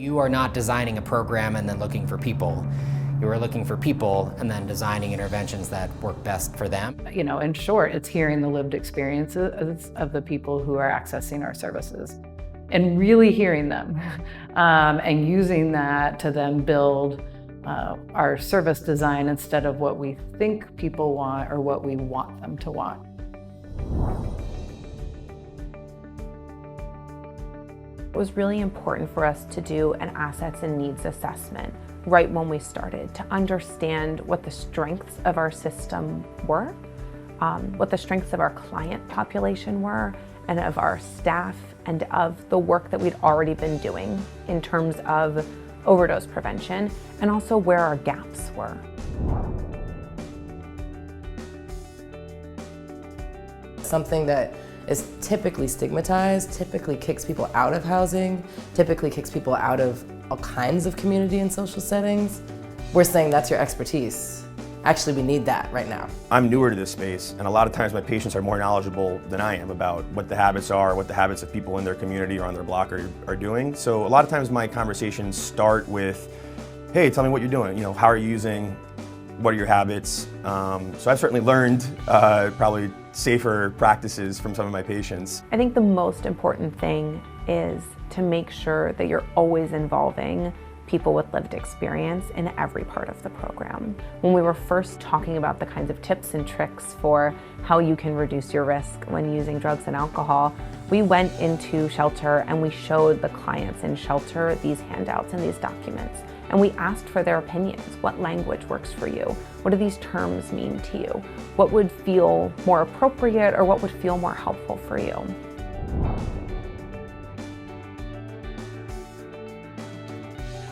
You are not designing a program and then looking for people. You are looking for people and then designing interventions that work best for them. You know, in short, it's hearing the lived experiences of the people who are accessing our services and really hearing them and using that to then build our service design instead of what we think people want or what we want them to want. It was really important for us to do an assets and needs assessment right when we started to understand what the strengths of our system were, what the strengths of our client population were, and of our staff, and of the work that we'd already been doing in terms of overdose prevention, and also where our gaps were. Something that is typically stigmatized, typically kicks people out of housing, typically kicks people out of all kinds of community and social settings. We're saying that's your expertise. Actually, we need that right now. I'm newer to this space, and a lot of times my patients are more knowledgeable than I am about what the habits are, what the habits of people in their community or on their block are doing. So a lot of times my conversations start with, hey, tell me what you're doing. You know, how are you using? What are your habits? So I've certainly learned probably safer practices from some of my patients. I think the most important thing is to make sure that you're always involving people with lived experience in every part of the program. When we were first talking about the kinds of tips and tricks for how you can reduce your risk when using drugs and alcohol, we went into shelter and we showed the clients in shelter these handouts and these documents. And we asked for their opinions. What language works for you? What do these terms mean to you? What would feel more appropriate or what would feel more helpful for you?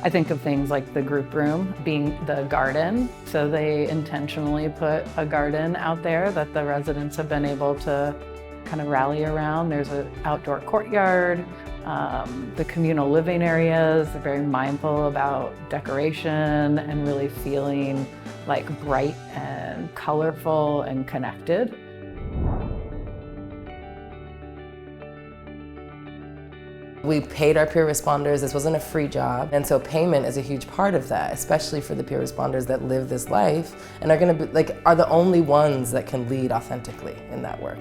I think of things like the group room being the garden. So they intentionally put a garden out there that the residents have been able to kind of rally around. There's an outdoor courtyard, the communal living areas. They're very mindful about decoration and really feeling like bright and colorful and connected. We paid our peer responders. This wasn't a free job. And so payment is a huge part of that, especially for the peer responders that live this life and are the only ones that can lead authentically in that work.